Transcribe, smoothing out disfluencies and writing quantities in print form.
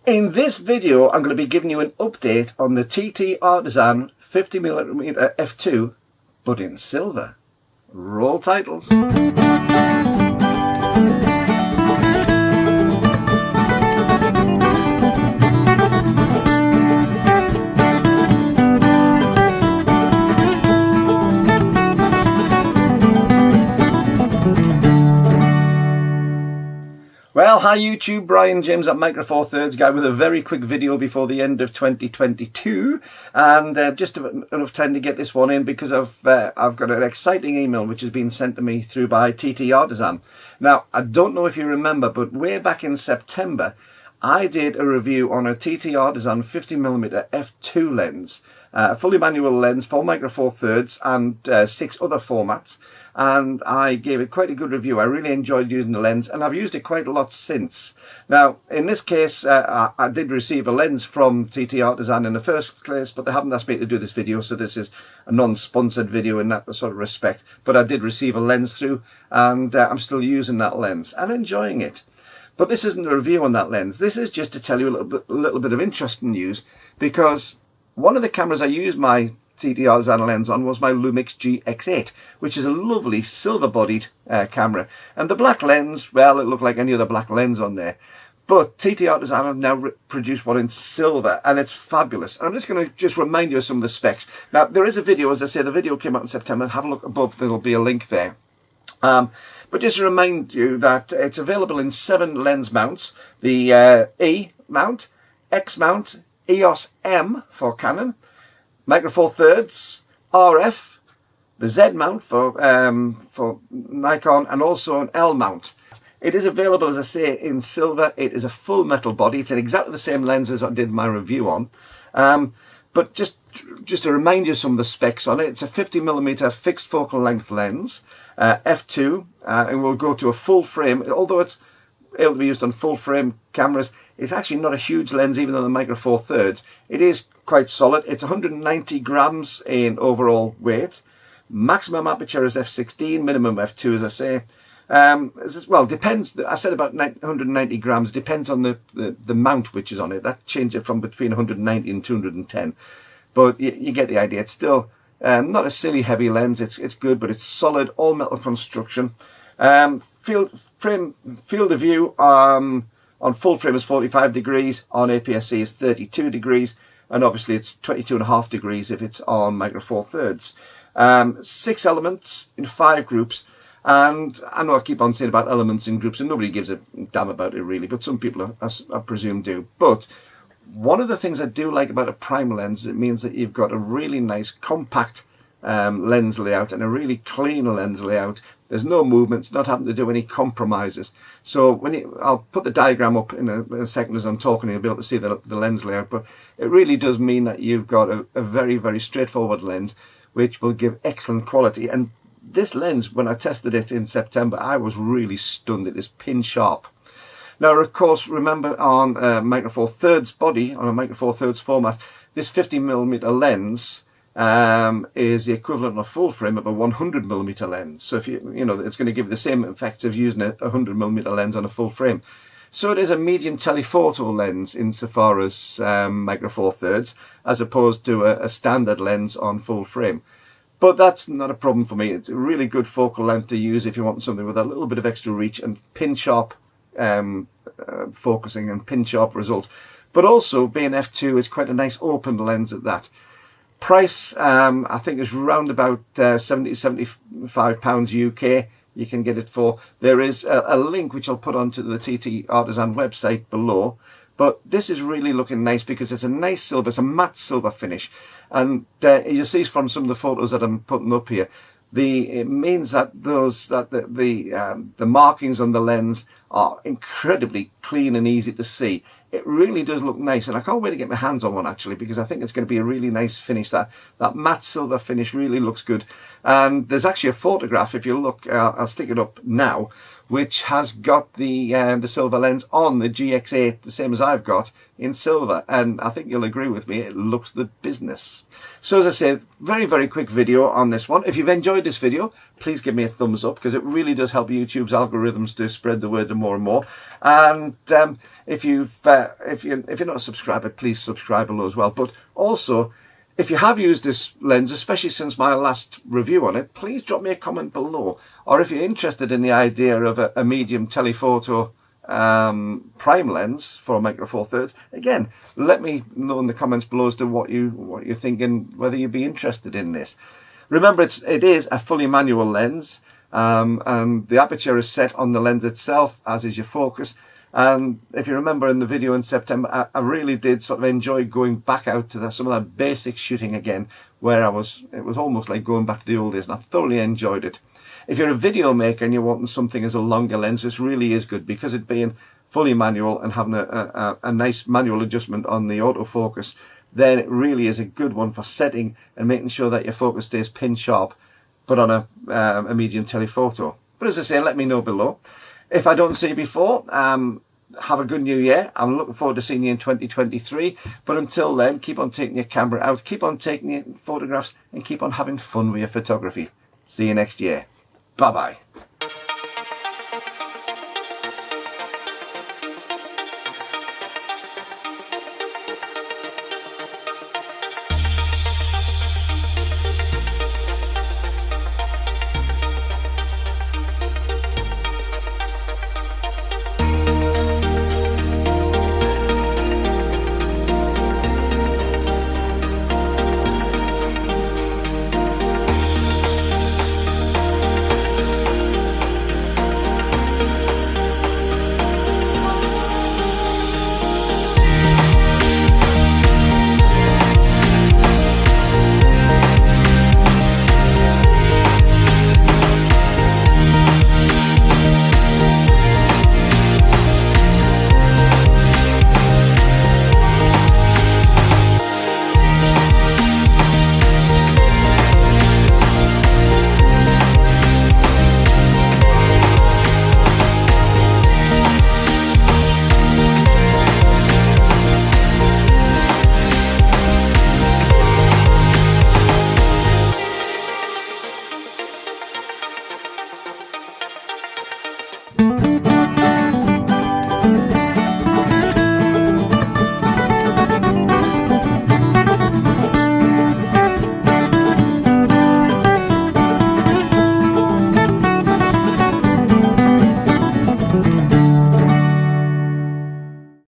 In this video, I'm going to be giving you an update on the TTArtisan 50mm f2, but in silver. Roll titles. Well, hi YouTube, Brian James at Micro Four Thirds guy with a very quick video before the end of 2022, and just enough time to get this one in because I've got an exciting email which has been sent to me through by TTArtisan. Now, I don't know if you remember, but way back in September, I did a review on a TTArtisan 50mm f2 lens, fully manual lens for Micro Four Thirds and 6 other formats, and I gave it quite a good review. I really enjoyed using the lens, and I've used it quite a lot since. Now, in this case, I did receive a lens from TTArtisan in the first place, but they haven't asked me to do this video, so this is a non-sponsored video in that sort of respect. But I did receive a lens through, and I'm still using that lens and enjoying it. But this isn't a review on that lens. This is just to tell you a little bit of interesting news, because one of the cameras I used my TTArtisan lens on was my Lumix G100, which is a lovely silver-bodied camera. And the black lens, well, it looked like any other black lens on there. But TTArtisan have now produced one in silver, and it's fabulous. And I'm just going to remind you of some of the specs. Now, there is a video, as I say, the video came out in September. Have a look above, there'll be a link there. But just to remind you that it's available in 7 lens mounts: the E mount, X mount, EOS M for Canon, Micro Four Thirds, RF, the Z mount for Nikon, and also an L mount. It is available, as I say, in silver. It is a full metal body. It's in exactly the same lens as I did my review on. But just to remind you some of the specs on it, it's a 50mm fixed focal length lens, f2, and will go to a full frame. Although it's able to be used on full frame cameras, it's actually not a huge lens, even though the Micro Four Thirds. It is quite solid. It's 190 grams in overall weight. Maximum aperture is f16, minimum f2, as I say. Well, depends. I said about 190 grams. Depends on the mount which is on it. That changes from between 190 and 210. But you get the idea. It's still not a silly heavy lens. It's good, but it's solid, all metal construction. Field of view on full frame is 45 degrees. On APS-C is 32 degrees, and obviously it's 22.5 degrees if it's on Micro Four Thirds. 6 elements in 5 groups. And I know I keep on saying about elements in groups, and nobody gives a damn about it really, but some people, I presume, do. But one of the things I do like about a prime lens, it means that you've got a really nice compact lens layout and a really clean lens layout. There's no movements, not having to do any compromises. So I'll put the diagram up in a second as I'm talking, you'll be able to see the lens layout, but it really does mean that you've got a very, very straightforward lens, which will give excellent quality. And this lens, when I tested it in September, I was really stunned. It is pin sharp. Now, of course, remember on Micro Four Thirds body, on a Micro Four Thirds format, this 50mm lens is the equivalent of full frame of a 100mm lens. So if you know, it's going to give you the same effect of using a 100mm lens on a full frame. So it is a medium telephoto lens insofar as Micro Four Thirds, as opposed to a standard lens on full frame. But that's not a problem for me. It's a really good focal length to use if you want something with a little bit of extra reach and pin sharp focusing and pin sharp results. But also, being f2 is quite a nice open lens at that. Price, I think, is round about £70–75 UK. You can get it for. There is a link which I'll put onto the TTArtisan website below. But this is really looking nice because it's a nice silver, it's a matte silver finish. And you see from some of the photos that I'm putting up here, it means that the markings on the lens are incredibly clean and easy to see. It really does look nice, and I can't wait to get my hands on one actually, because I think it's going to be a really nice finish. That matte silver finish really looks good. And there's actually a photograph, if you look, I'll stick it up now, which has got the silver lens on the GX8, the same as I've got, in silver. And I think you'll agree with me, it looks the business. So as I say, very, very quick video on this one. If you've enjoyed this video, please give me a thumbs up, because it really does help YouTube's algorithms to spread the word to more and more. And if you're not a subscriber, please subscribe below as well. But also, if you have used this lens, especially since my last review on it, please drop me a comment below. Or if you're interested in the idea of a medium telephoto prime lens for a Micro Four Thirds, again, let me know in the comments below as to what you're thinking, whether you'd be interested in this. Remember, it is a fully manual lens, and the aperture is set on the lens itself, as is your focus. And if you remember in the video in September, I really did sort of enjoy going back out to some of that basic shooting again, where it was almost like going back to the old days, and I thoroughly enjoyed it. If you're a video maker and you're wanting something as a longer lens, this really is good, because it being fully manual and having a nice manual adjustment on the autofocus, then it really is a good one for setting and making sure that your focus stays pin sharp, but on a medium telephoto. But as I say, let me know below. If I don't see you before, have a good new year. I'm looking forward to seeing you in 2023. But until then, keep on taking your camera out, keep on taking your photographs, and keep on having fun with your photography. See you next year. Bye-bye.